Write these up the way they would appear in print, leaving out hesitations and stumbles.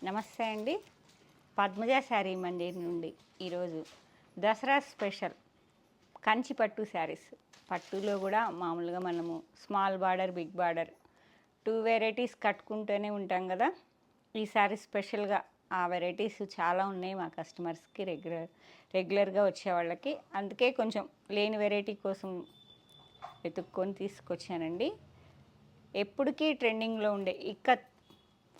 నమస్తే అండి. పద్మజ శారీ మందిర్ నుండి ఈరోజు దసరా స్పెషల్ కంచి పట్టు శారీస్. పట్టులో కూడా మామూలుగా మనము small border, big border 2 varieties కట్టుకుంటూనే ఉంటాం కదా. ఈ శారీ స్పెషల్గా ఆ వెరైటీస్ చాలా ఉన్నాయి మా కస్టమర్స్కి, రెగ్యులర్గా వచ్చే వాళ్ళకి. అందుకే కొంచెం లేని వెరైటీ కోసం వెతుక్కొని తీసుకొచ్చానండి. ఎప్పటికీ ట్రెండింగ్లో ఉండే ఇక్కత్,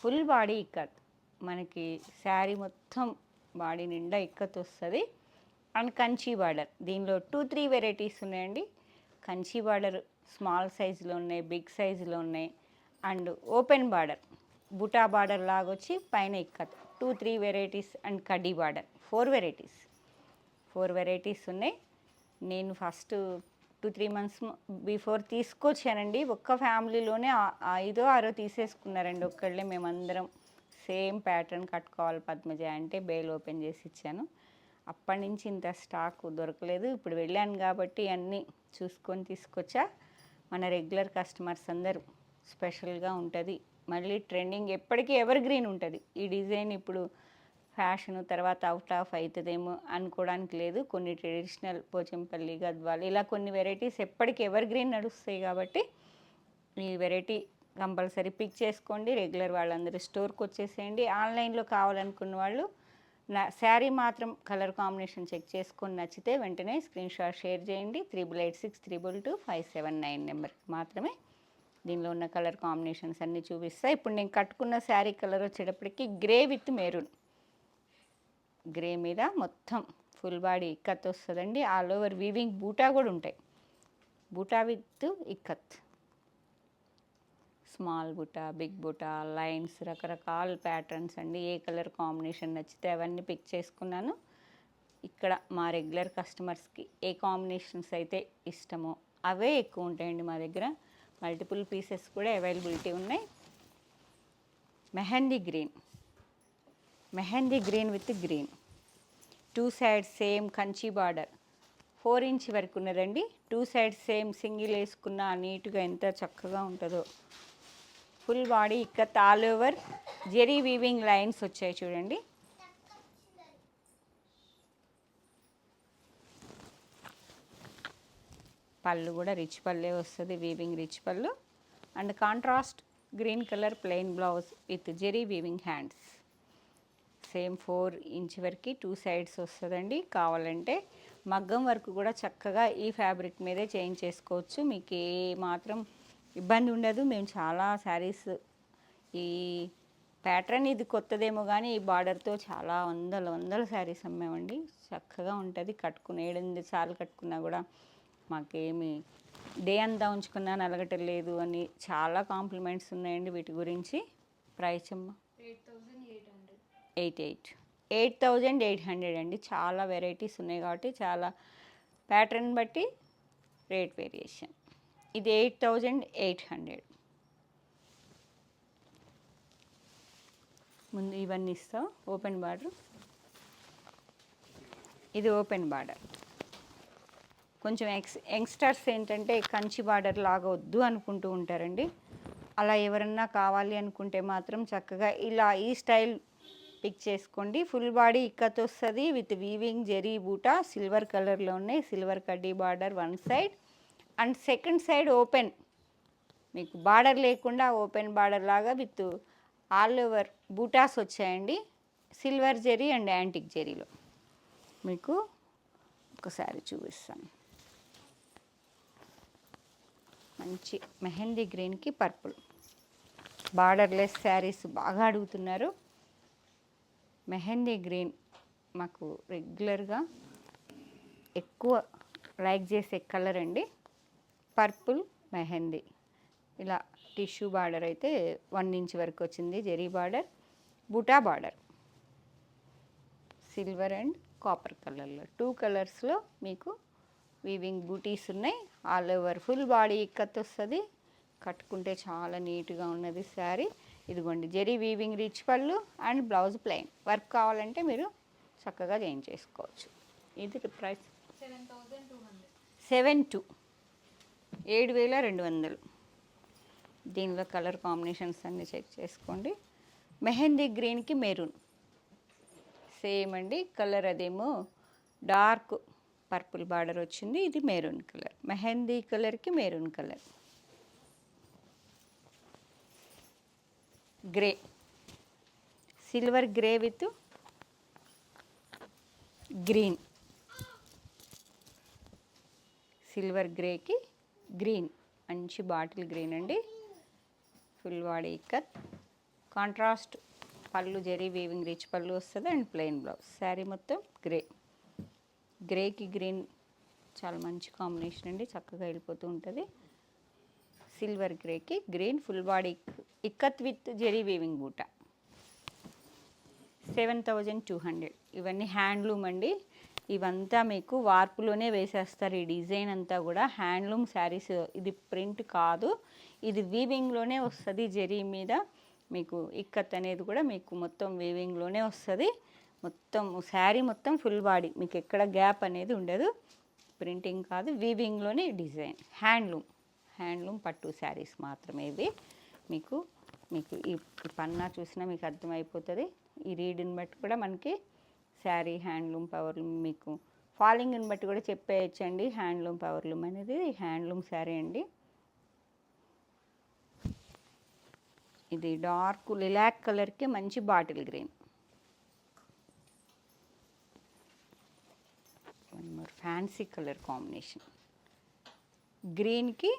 ఫుల్ బాడీ ఇక్కత్. మనకి శారీ మొత్తం బాడీ నిండా ఇక్కత్ వస్తుంది. అండ్ కంచి బార్డర్, దీనిలో 2-3 వెరైటీస్ ఉన్నాయండి. కంచి బార్డర్ స్మాల్ సైజులో ఉన్నాయి, బిగ్ సైజులో ఉన్నాయి. And open border, buta border లాగొచ్చి పైన ఇక్కత్ 2-3 వెరైటీస్. అండ్ కడ్డీ బార్డర్ 4 వెరైటీస్ ఉన్నాయి. నేను ఫస్ట్ 2-3 మంత్స్ బిఫోర్ తీసుకొచ్చానండి. ఒక్క ఫ్యామిలీలోనే 5-6 తీసేసుకున్నారండి ఒక్కళ్ళే. మేమందరం సేమ్ ప్యాటర్న్ కట్టుకోవాలి పద్మజ అంటే బేల్ ఓపెన్ చేసి ఇచ్చాను. అప్పటి నుంచి ఇంత స్టాక్ దొరకలేదు. ఇప్పుడు వెళ్ళాను కాబట్టి అన్నీ చూసుకొని తీసుకొచ్చా. మన రెగ్యులర్ కస్టమర్స్ అందరూ స్పెషల్గా ఉంటుంది. మళ్ళీ ట్రెండింగ్ ఎప్పటికీ ఎవర్ గ్రీన్ ఉంటుంది. ఈ డిజైన్ ఇప్పుడు ఫ్యాషన్ తర్వాత అవుట్ ఆఫ్ అవుతుందేమో అనుకోవడానికి లేదు. కొన్ని ట్రెడిషనల్ పోచంపల్లి, గద్వాల్ ఇలా కొన్ని వెరైటీస్ ఎప్పటికీ ఎవర్ గ్రీన్ నడుస్తాయి కాబట్టి ఈ వెరైటీ కంపల్సరీ పిక్ చేసుకోండి. రెగ్యులర్ వాళ్ళందరూ స్టోర్కి వచ్చేసేయండి. ఆన్లైన్లో కావాలనుకున్న వాళ్ళు శారీ మాత్రం కలర్ కాంబినేషన్ చెక్ చేసుకొని నచ్చితే వెంటనే స్క్రీన్ షాట్ షేర్ చేయండి. 8886222579 నెంబర్కి మాత్రమే. దీనిలో ఉన్న కలర్ కాంబినేషన్స్ అన్నీ చూపిస్తా. ఇప్పుడు నేను కట్టుకున్న శారీ కలర్ వచ్చేటప్పటికి గ్రే విత్ మెరూన్. గ్రే మీద మొత్తం ఫుల్ బాడీ ఇక్కత్ వస్తుందండి. ఆల్ ఓవర్ వీవింగ్ బూటా కూడా ఉంటాయి. Buta with ikat, small buta, big buta, lines, రకరకాల ప్యాటర్న్స్ అండి. ఏ కలర్ కాంబినేషన్ నచ్చితే అవన్నీ పిక్ చేసుకున్నాను. ఇక్కడ మా రెగ్యులర్ కస్టమర్స్కి ఏ కాంబినేషన్స్ అయితే ఇష్టమో అవే ఎక్కువ ఉంటాయండి మా దగ్గర. మల్టిపుల్ పీసెస్ కూడా అవైలబిలిటీ ఉన్నాయి. Mehndi green with green, 2 sides same Kanchi border 4 inch వరకు ఉన్నదండి. 2 సైడ్స్ సేమ్ సింగిల్ వేసుకున్న నీట్గా ఎంత చక్కగా ఉంటుందో. Full body ikat, all over zari weaving lines వచ్చాయి చూడండి. పళ్ళు కూడా రిచ్ పళ్ళే వస్తుంది, weaving rich pallu. And contrast green colour plain blouse with zari weaving hands. Same 4 inch వరకు 2 సైడ్స్ వస్తుందండి. కావాలంటే మగ్గం వరకు కూడా చక్కగా ఈ ఫ్యాబ్రిక్ మీదే చేంజ్ చేసుకోవచ్చు. మీకు ఏ మాత్రం ఇబ్బంది ఉండదు. మేము చాలా శారీస్, ఈ ప్యాటర్న్ ఇది కొత్తదేమో కానీ ఈ బార్డర్తో చాలా వందల శారీస్ అమ్మామండి. చక్కగా ఉంటుంది. కట్టుకుని 7-8 సార్లు కట్టుకున్నా కూడా మాకేమి డే అంతా ఉంచుకున్నా నలగటలేదు అని చాలా కాంప్లిమెంట్స్ ఉన్నాయండి వీటి గురించి. ప్రైస్ అమ్మ 8800 అండి. చాలా వెరైటీస్ ఉన్నాయి కాబట్టి చాలా ప్యాటర్న్ బట్టి రేట్ వేరియేషన్. ఇది 8800. ముందు ఇవన్నీ ఇస్తాం. ఓపెన్ బార్డర్, ఇది ఓపెన్ బార్డర్. కొంచెం యంగ్స్టర్స్ ఏంటంటే కంచి బార్డర్ లాగా వద్దు అనుకుంటూ ఉంటారండి. అలా ఎవరన్నా కావాలి అనుకుంటే మాత్రం చక్కగా ఇలా ఈ స్టైల్ పిక్ చేసుకోండి. ఫుల్ బాడీ ఇక్కత్ వస్తుంది విత్ వీవింగ్ జెరీ బూటా. సిల్వర్ కలర్లో ఉన్నాయి. సిల్వర్ కడ్డీ border 1 side and second side open, మీకు బార్డర్ లేకుండా ఓపెన్ బార్డర్ లాగా విత్ ఆల్ ఓవర్ బూటాస్ వచ్చాయండి. సిల్వర్ జెరీ అండ్ యాంటిక్ జెరీలో మీకు ఒకసారి చూపిస్తాను. మంచి మెహందీ గ్రీన్కి పర్పుల్. బార్డర్లెస్ శారీస్ బాగా అడుగుతున్నారు. మెహందీ గ్రీన్ మాకు రెగ్యులర్గా ఎక్కువ లైక్ చేసే కలర్ అండి. పర్పుల్ మెహందీ ఇలా టిష్యూ బార్డర్ అయితే 1 ఇంచ్ వరకు వచ్చింది. Zari border, buta border silver and copper కలర్లో 2 కలర్స్లో మీకు వీవింగ్ బూటీస్ ఉన్నాయి. All over full body ikat వస్తుంది. కట్టుకుంటే చాలా నీట్గా ఉన్నది శారీ. ఇదిగోండి zari weaving rich pallu and blouse plain. Work కావాలంటే మీరు చక్కగా చేంజ్ చేసుకోవచ్చు. ఇది ప్రైస్ 7200. దీనిలో కలర్ కాంబినేషన్స్ అన్నీ చెక్ చేసుకోండి. మెహందీ గ్రీన్కి మెరూన్ సేమ్ అండి. కలర్ అదేమో డార్క్ పర్పుల్ బార్డర్ వచ్చింది, ఇది మెరూన్ కలర్. మెహందీ కలర్కి maroon colour. Grey, silver grey with green. Silver గ్రేకి గ్రీన్, మంచి బాటిల్ గ్రీన్ అండి. Full body ikat. కాంట్రాస్ట్ పళ్ళు జరీ వీవింగ్ రిచ్ పళ్ళు వస్తుంది అండ్ ప్లెయిన్ బ్లౌజ్. శారీ మొత్తం గ్రే. గ్రేకి గ్రీన్ చాలా మంచి కాంబినేషన్ అండి, చక్కగా వెళ్ళిపోతూ ఉంటుంది. సిల్వర్ గ్రేకి green, full body ikat with zari weaving బూటా. 7200. ఇవన్నీ హ్యాండ్లూమ్ అండి. ఇవంతా మీకు వార్పులోనే వేసేస్తారు. ఈ డిజైన్ అంతా కూడా హ్యాండ్లూమ్ శారీస్. ఇది ప్రింట్ కాదు, ఇది వీవింగ్లోనే వస్తుంది. జరీ మీద మీకు ఇక్కత్ అనేది కూడా మీకు మొత్తం వీవింగ్లోనే వస్తుంది. మొత్తం శారీ మొత్తం ఫుల్ బాడీ, మీకు ఎక్కడ గ్యాప్ అనేది ఉండదు. ప్రింటింగ్ కాదు, వీవింగ్లోనే డిజైన్. హ్యాండ్లూమ్ పట్టు శారీస్ మాత్రమే ఇవి. మీకు ఈ పన్నా చూసినా మీకు అర్థమైపోతుంది. ఈ రీడ్ని బట్టి కూడా మనకి శారీ హ్యాండ్లూమ్ పవర్లూమ్, మీకు ఫాలింగ్ని బట్టి కూడా చెప్పేయచ్చండి. హ్యాండ్లూమ్ పవర్లూమ్ అనేది హ్యాండ్లూమ్ శారీ అండి. ఇది డార్క్ లిలాక్ కలర్కి మంచి bottle green. Fancy colour combination. గ్రీన్కి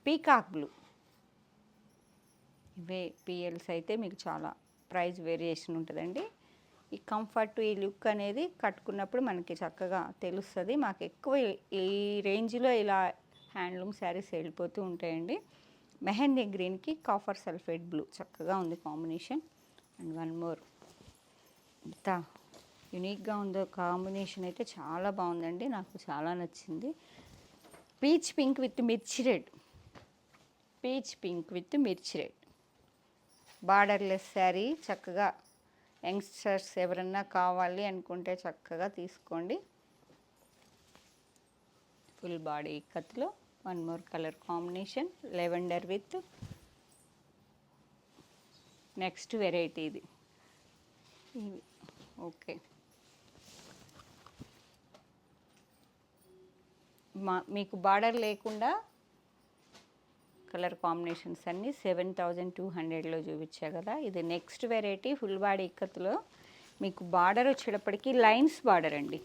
పీకాక్ బ్లూ. ఇవే పిఎల్స్ అయితే మీకు చాలా ప్రైస్ వేరియేషన్ ఉంటుందండి. ఈ కంఫర్ట్, ఈ లుక్ అనేది కట్టుకున్నప్పుడు మనకి చక్కగా తెలుస్తుంది. మాకు ఎక్కువ ఈ రేంజ్లో ఇలా హ్యాండ్లూమ్ శారీస్ వెళ్ళిపోతూ ఉంటాయండి. మెహందీ గ్రీన్కి కాఫర్ సల్ఫేట్ బ్లూ, చక్కగా ఉంది కాంబినేషన్. అండ్ వన్ మోర్, ఎంత యునిక్గా ఉందో కాంబినేషన్ అయితే చాలా బాగుందండి, నాకు చాలా నచ్చింది. Peach pink with mirchi red. Peach pink with mirchi red borderless sari. చక్కగా యంగ్స్టర్స్ ఎవరన్నా కావాలి అనుకుంటే చక్కగా తీసుకోండి. ఫుల్ బాడీ కత్లో one more colour combination, lavender with next variety ఇది. ఓకే, మీకు బార్డర్ లేకుండా కలర్ కాంబినేషన్స్ అన్నీ 7200లో చూపించా కదా. ఇది నెక్స్ట్ వెరైటీ ఫుల్ బాడీ ఇక్కత్తులో. మీకు బార్డర్ వచ్చేటప్పటికి లైన్స్ బార్డర్ అండి.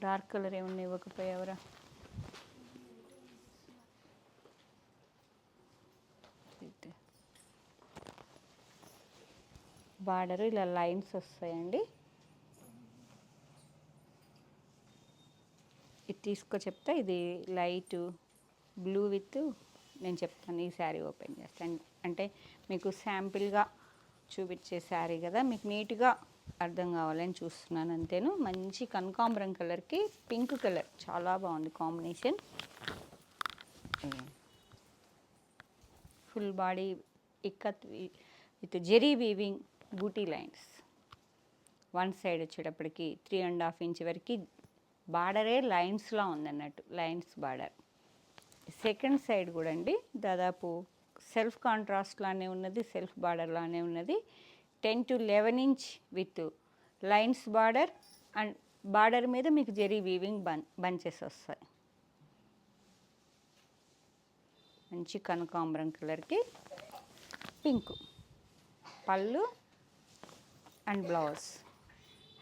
డార్క్ కలర్ ఏమన్నా ఇవ్వకపోయావరా? బార్డర్ ఇలా లైన్స్ వస్తాయండి. ఇది తీసుకో చెప్తా. ఇది లైట్ బ్లూ విత్, నేను చెప్తాను. ఈ శారీ ఓపెన్ చేస్తాను అంటే మీకు శాంపిల్గా చూపించే శారీ కదా, మీకు నీట్గా అర్థం కావాలని చూస్తున్నాను అంతేను. మంచి కనకాంబరం కలర్కి పింక్ కలర్ చాలా బాగుంది combination. Full body ikat with zari weaving బూటీ లైన్స్. వన్ సైడ్ వచ్చేటప్పటికి 3.5 ఇంచ్ వరకు బార్డరే లైన్స్లా ఉందన్నట్టు, లైన్స్ బార్డర్. సెకండ్ సైడ్ కూడా అండి దాదాపు సెల్ఫ్ కాంట్రాస్ట్ లానే ఉన్నది, సెల్ఫ్ బార్డర్ లానే ఉన్నది. 10 to 11 inch with lines border and border మీద మీకు జెరీ వీవింగ్ బంచెస్ వస్తాయి. మంచి కనకాంబరం కలర్కి పింక్ పళ్ళు and blouse.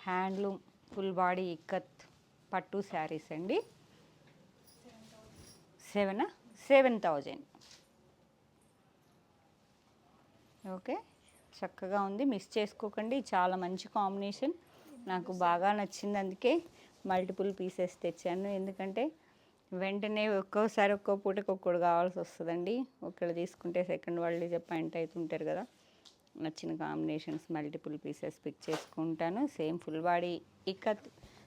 Handloom full body ikat పట్టు శారీస్ అండి. 7,000. ఓకే, చక్కగా ఉంది, మిస్ చేసుకోకండి. చాలా మంచి కాంబినేషన్, నాకు బాగా నచ్చింది. అందుకే మల్టిపుల్ పీసెస్ తెచ్చాను. ఎందుకంటే వెంటనే ఒక్కోసారి ఒక్కో పూటకి ఒక్కడు కావాల్సి వస్తుందండి. ఒకళ్ళు తీసుకుంటే సెకండ్ వాళ్ళు పాయింట్ అవుతుంటారు కదా. నచ్చిన కాంబినేషన్స్ మల్టిపుల్ పీసెస్ పిక్ చేసుకుంటాను. Same full body ikat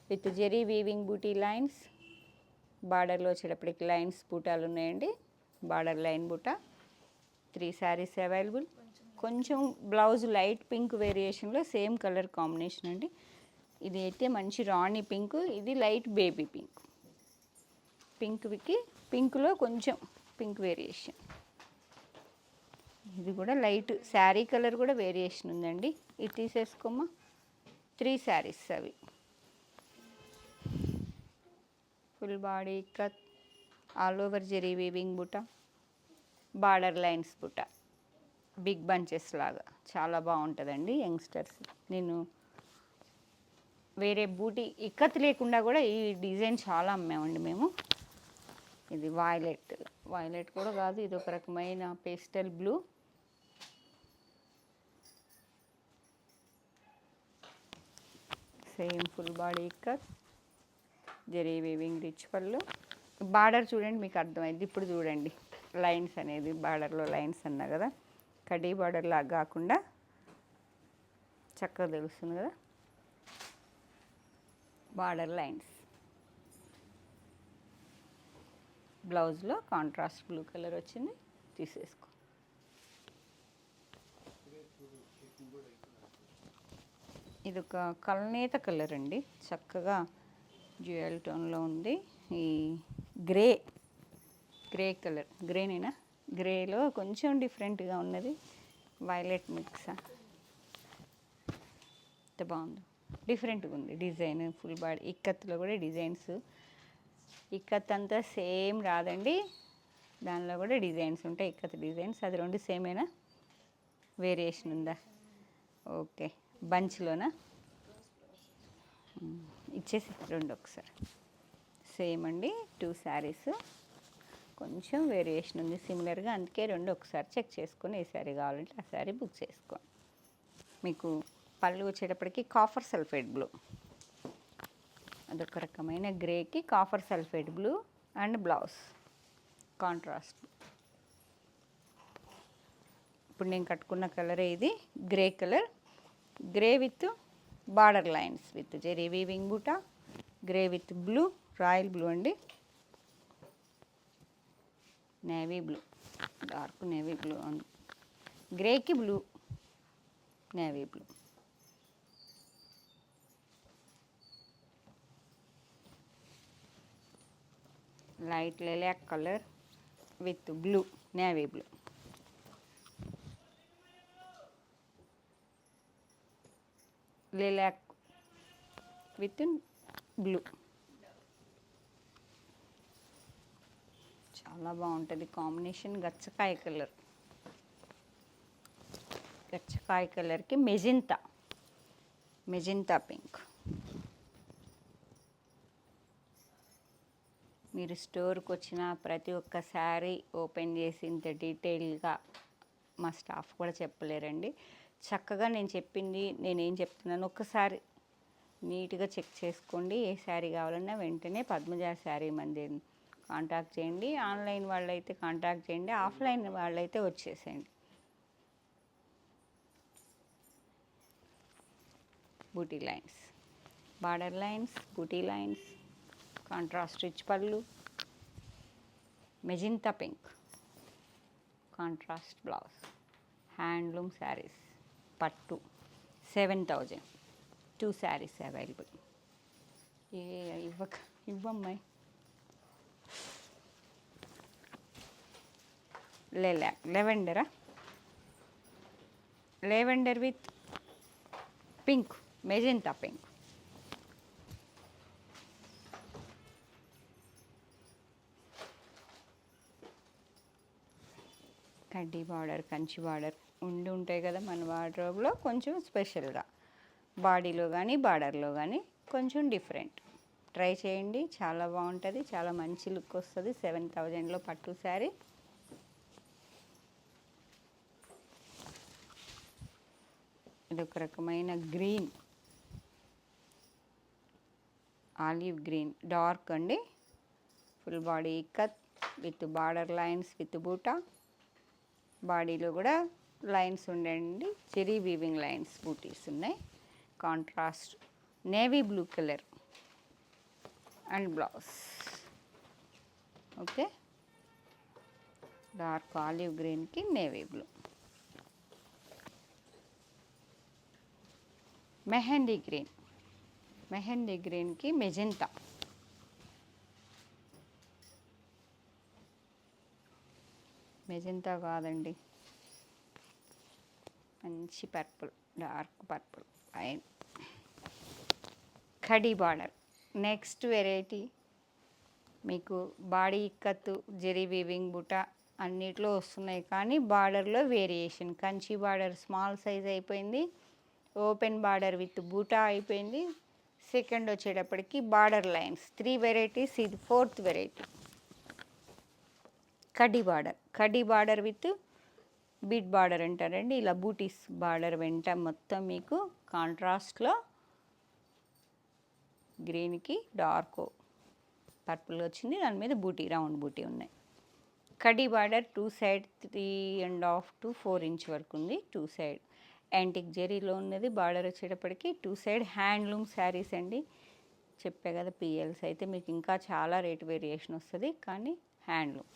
with zari weaving బూటీ లైన్స్. బార్డర్లో వచ్చేటప్పటికి లైన్స్ బూటాలు ఉన్నాయండి. బార్డర్ లైన్ బూటా. 3 శారీస్ అవైలబుల్. కొంచెం బ్లౌజ్ లైట్ పింక్ వేరియేషన్లో సేమ్ కలర్ కాంబినేషన్ అండి. ఇది అయితే మంచి రాణి పింక్, ఇది లైట్ బేబీ పింక్. పింక్కి పింక్లో కొంచెం పింక్ వేరియేషన్. ఇది కూడా లైట్ శారీ కలర్ కూడా వేరియేషన్ ఉందండి. ఇది తీసేసుకోమ్మా. 3 శారీస్ అవి. Full body cut, all over zari weaving బుట్ట, బార్డర్ లైన్స్ బుట్ట, బిగ్ బంచెస్ లాగా చాలా బాగుంటుందండి యంగ్స్టర్స్. నేను వేరే బూటీ ఇక్కత్ లేకుండా కూడా ఈ డిజైన్ చాలా అమ్మామండి మేము. ఇది వైలెట్ కూడా కాదు, ఇది ఒక రకమైన pastel blue. Same full body ikat, zari weaving rich పళ్ళు. బార్డర్ చూడండి, మీకు అర్థమైంది. ఇప్పుడు చూడండి లైన్స్ అనేది, బార్డర్లో లైన్స్ అన్నా కదా, కడీ బార్డర్ లాగా కాకుండా చక్కగా తెలుస్తుంది కదా బార్డర్ లైన్స్. బ్లౌజ్లో కాంట్రాస్ట్ బ్లూ కలర్ వచ్చింది, తీసేసుకో. ఇది ఒక కల్నేత కలర్ అండి, చక్కగా జ్యువెల్ టోన్లో ఉంది. ఈ గ్రే కలర్, గ్రేనేనా, గ్రేలో కొంచెం డిఫరెంట్గా ఉన్నది, వైలెట్ మిక్స్. ఎంత బాగుంది, డిఫరెంట్గా ఉంది డిజైన్. ఫుల్ బాడీ ఇక్కత్లో కూడా డిజైన్స్, ఇక్కత్ అంతా సేమ్ రాదండి, దానిలో కూడా డిజైన్స్ ఉంటాయి, ఇక్కత్ డిజైన్స్. అది రెండు సేమేనా, వేరియేషన్ ఉందా? ఓకే, బంచ్లోనా ఇచ్చేసి రెండు ఒకసారి. సేమ్ అండి, 2 శారీస్, కొంచెం వేరియేషన్ ఉంది సిమిలర్గా, అందుకే రెండు ఒకసారి చెక్ చేసుకొని ఏ శారీ కావాలంటే ఆ శారీ బుక్ చేసుకోండి. మీకు పళ్ళు వచ్చేటప్పటికి కాఫర్ సల్ఫేట్ బ్లూ, అదొక రకమైన గ్రేకి copper sulphate blue and blouse contrast. ఇప్పుడు నేను కట్టుకున్న కలరే ఇది, grey colour, grey with border lines with zari weaving బూటా, grey with blue, royal blue అండి, navy blue, dark navy blue, గ్రేకి blue, navy blue. Light lilac colour with blue, navy blue. lilac with blue, చాలా బాగుంటుంది combination. గచ్చకాయ కలర్కి magenta pink. మీరు స్టోర్కి వచ్చిన ప్రతి ఒక్క శారీ ఓపెన్ చేసి ఇంత డీటెయిల్గా మా స్టాఫ్ కూడా చెప్పలేరండి. చక్కగా నేను చెప్పింది, నేనేం చెప్తున్నాను ఒక్కసారి నీట్గా చెక్ చేసుకోండి. ఏ శారీ కావాలన్నా వెంటనే పద్మజ శారీ మందిర్ కాంటాక్ట్ చేయండి. ఆన్లైన్ వాళ్ళైతే కాంటాక్ట్ చేయండి, ఆఫ్లైన్ వాళ్ళైతే వచ్చేసేయండి. బూటీ లైన్స్, బార్డర్ లైన్స్, బూటీ లైన్స్, కాంట్రాస్ట్ రిచ్ పళ్ళు, magenta pink, contrast blouse, handloom saris, పట్టు 7,000, 2 శారీస్ అవైలబుల్. ఇవ్వమ్మాయి. Lavender with pink, magenta pink. కడ్డీ బార్డర్, కంచి బార్డర్ ఉంటాయి కదా మన వార్డ్రోబ్లో, కొంచెం స్పెషల్గా బాడీలో కానీ బార్డర్లో కానీ కొంచెం డిఫరెంట్. ట్రై చేయండి, చాలా బాగుంటుంది, చాలా మంచి లుక్ వస్తుంది. 7,000లో పట్టు శారీ. ఇది ఒక రకమైన గ్రీన్, ఆలివ్ గ్రీన్, డార్క్ అండి. Full body cut with border lines with బూటా, బాడీలో కూడా లైన్స్ ఉండండి, చెరీ వీవింగ్ లైన్స్ బూటీస్ ఉన్నాయి. Contrast navy blue colour and blouse. Okay, dark olive గ్రీన్కి నేవీ బ్లూ. మెహందీ గ్రీన్కి మెజెంతా. మెజెంతా కాదండి, మంచి purple, dark purple fine. Khadi border. Next variety మీకు బాడీ ఇక్కత్తు జెరీ వీవింగ్ బుటా అన్నిట్లో వస్తున్నాయి, కానీ బార్డర్లో variation. Kanchi border small size అయిపోయింది, ఓపెన్ బార్డర్ విత్ బూటా అయిపోయింది. సెకండ్ వచ్చేటప్పటికి బార్డర్ లైన్స్ 3 వెరైటీస్, ఇది 4th వెరైటీ. కడ్డీ బార్డర్, కడ్డీ బార్డర్ విత్ బీట్ బార్డర్ అంటారండి. ఇలా బూటీస్ బార్డర్ వెంట మొత్తం మీకు కాంట్రాస్ట్లో గ్రీన్కి డార్క్ పర్పుల్ వచ్చింది, దాని మీద బూటీ రౌండ్ బూటీ ఉన్నాయి. కడ్డీ బార్డర్ 2 సైడ్ 3.5 to 4 ఇంచ్ వరకు ఉంది. 2 సైడ్ యాంటిక్ జెరీలో ఉన్నది. బార్డర్ వచ్చేటప్పటికి 2 సైడ్ హ్యాండ్లూమ్ శారీస్ అండి. చెప్పే కదా పిఎల్స్ అయితే మీకు ఇంకా చాలా రేట్ వేరియేషన్ వస్తుంది, కానీ హ్యాండ్లూమ్.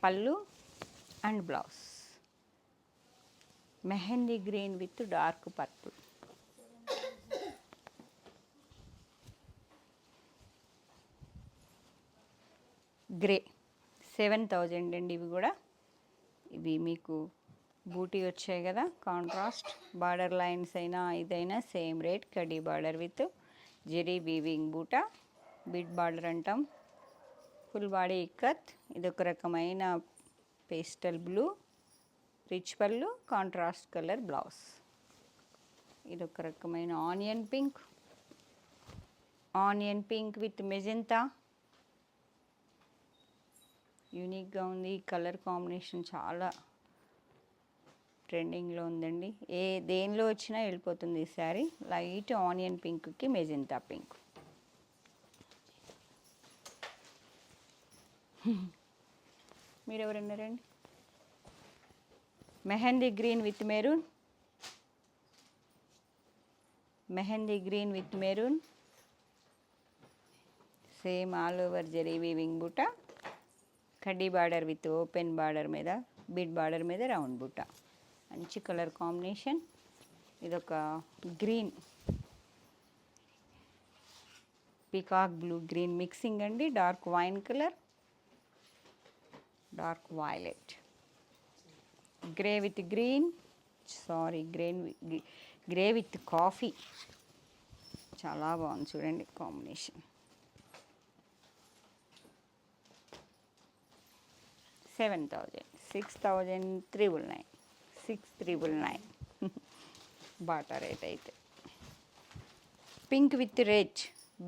పళ్ళు and blouse mehndi green with dark purple. Grey 7,000 అండి. ఇవి కూడా ఇవి మీకు బూటీ వచ్చాయి కదా కాంట్రాస్ట్. బార్డర్ లైన్స్ అయినా ఇదైనా సేమ్ రేట్. కడీ border with zari weaving buta, bit border అంటాం. Full body ikat. ఇదొక రకమైన pastel blue, rich pallu, contrast colour blouse. ఇదొక రకమైన onion pink, onion pink with magenta. యూనిక్గా ఉంది. ఈ కలర్ కాంబినేషన్ చాలా ట్రెండింగ్లో ఉందండి. దేనిలో వచ్చినా వెళ్ళిపోతుంది ఈ శారీ. లైట్ ఆనియన్ పింక్కి మెజెంతా పింక్. మీరు ఎవరన్నారండి? Mehndi green with maroon, mehndi green with maroon, same all over zari weaving బూటా. కడ్డీ బార్డర్ విత్ ఓపెన్ బార్డర్ మీద బిడ్ బార్డర్ మీద రౌండ్ బూటా. మంచి కలర్ కాంబినేషన్. ఇదొక green peacock blue green mixing అండి. Dark wine colour, dark violet, grey with green, sorry grey with coffee. చాలా బాగుంది చూడండి కాంబినేషన్. 7,000, 6,999, 6,999 బాటా రేట్ అయితే. Pink with red,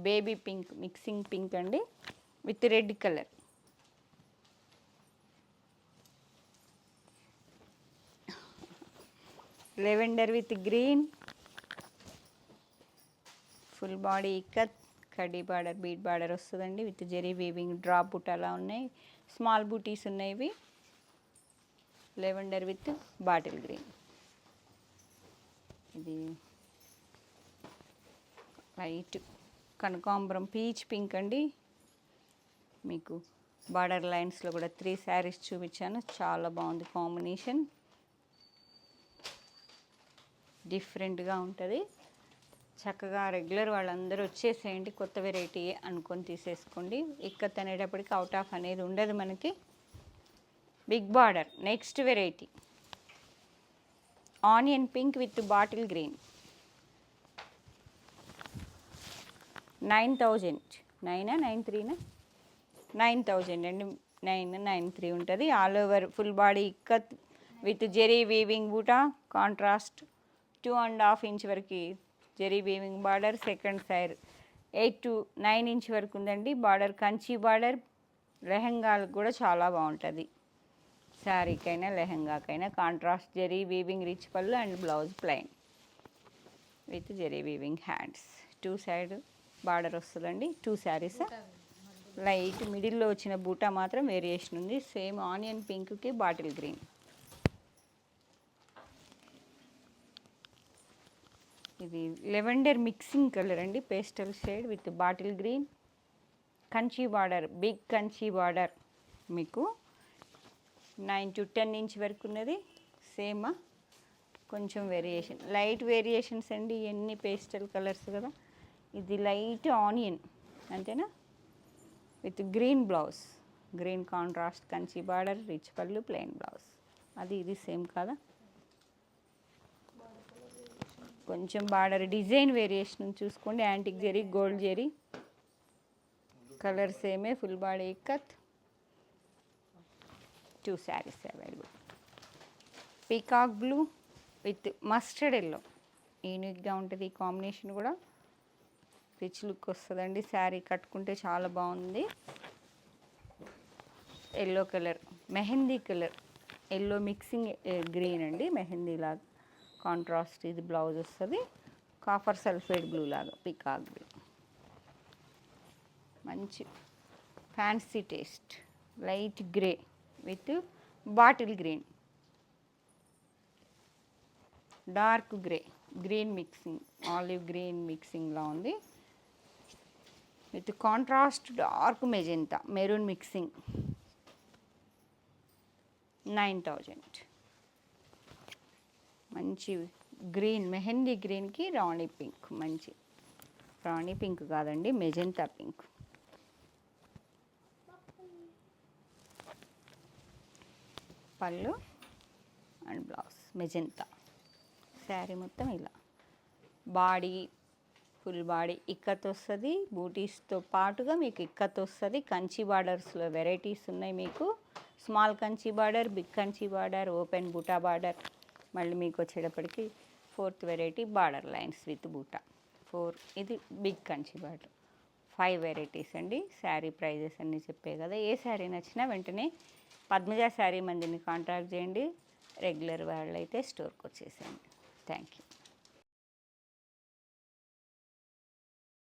baby pink mixing pink అండి with red colour. Lavender with green, full body ikat. కడ్డీ border బీట్ border వస్తుందండి with zari weaving drop బుటాలా ఉన్నాయి. స్మాల్ బూటీస్ ఉన్నాయి ఇవి. Lavender with bottle green. ఇది లైట్ కనకాంబరం పీచ్ పింక్ అండి. మీకు బార్డర్ లైన్స్లో కూడా 3 శారీస్ చూపించాను. చాలా బాగుంది కాంబినేషన్, డిఫరెంట్గా ఉంటుంది. చక్కగా రెగ్యులర్ వాళ్ళందరూ వచ్చేసేయండి. కొత్త వెరైటీ అనుకొని తీసేసుకోండి. ఇక్కత్ అనేటప్పటికి అవుట్ ఆఫ్ అనేది ఉండదు మనకి. Big border next variety onion pink with bottle green. 9,000, 9,000 అండి. 993 ఉంటుంది. All over full body ikat with zari weaving buta. Contrast 2.5 inch వరకు zari weaving border. Second side 8 to 9 inch వరకు ఉందండి బార్డర్. కంచి బార్డర్. లెహంగాలకు కూడా చాలా బాగుంటుంది. శారీకైనా లెహంగాకైనా contrast zari weaving rich pallu and blouse plain with zari weaving hands. 2 side border వస్తుందండి. 2 శారీస్. లైట్ మిడిల్లో వచ్చిన బూటా మాత్రం వేరియేషన్ ఉంది. సేమ్ ఆనియన్ పింక్కి బాటిల్ గ్రీన్. ఇది లెవెండర్ మిక్సింగ్ కలర్ అండి. Pastel shade with bottle green. Kanchi border, big Kanchi border. మీకు 9 to 10 ఇంచ్ వరకు ఉన్నది. సేమ్ కొంచెం వేరియేషన్, లైట్ వేరియేషన్స్ అండి. ఎన్ని పేస్టల్ కలర్స్ కదా. ఇది లైట్ ఆనియన్ అంతేనా with green blouse. Green contrast Kanchi border, rich పళ్ళు, ప్లెయిన్ బ్లౌజ్. అది ఇది సేమ్ కాదా, కొంచెం బార్డర్ డిజైన్ వేరియేషన్ చూసుకోండి. Antique zari, gold zari, colour సేమే, full body ikat. 2 saris available. Peacock blue with mustard yellow, యూనిక్గా ఉంటుంది ఈ కాంబినేషన్ కూడా. రిచ్ లుక్ వస్తుందండి, శారీ కట్టుకుంటే చాలా బాగుంది. Yellow colour, mehndi colour, yellow mixing green అండి, మెహందీ లాగా కాంట్రాస్ట్. ఇది బ్లౌజ్ వస్తుంది, కాఫర్ సల్ఫేట్ బ్లూ లాగా పీకాక్ బ్లూ. మంచి fancy taste, light grey with bottle green, dark grey, green mixing, olive green మిక్సింగ్లా ఉంది with contrast dark magenta, maroon mixing. 9000. మంచి green, mehndi గ్రీన్కి రాణి పింక్, మంచి రాణి పింక్ కాదండి, మెజెంటా పింక్. పళ్ళు అండ్ బ్లౌజ్ మెజెంటా. శారీ మొత్తం ఇలా బాడీ, ఫుల్ బాడీ ఇక్కత్ వస్తుంది. బూటీస్తో పాటుగా మీకు ఇక్కత్ వస్తుంది. కంచి బార్డర్స్లో వెరైటీస్ ఉన్నాయి మీకు. Small Kanchi border, big Kanchi border, open buta border. మళ్ళీ మీకు వచ్చేటప్పటికి 4th variety border lines with బూటా. 4 ఇది బిగ్ కంచి బార్డర్. 5 వెరైటీస్ అండి. శారీ ప్రైజెస్ అన్నీ చెప్పే కదా. ఏ శారీ నచ్చినా వెంటనే పద్మజ శారీ మందిని కాంటాక్ట్ చేయండి. రెగ్యులర్ వాళ్ళైతే స్టోర్కి వచ్చేసేయండి. Thank you.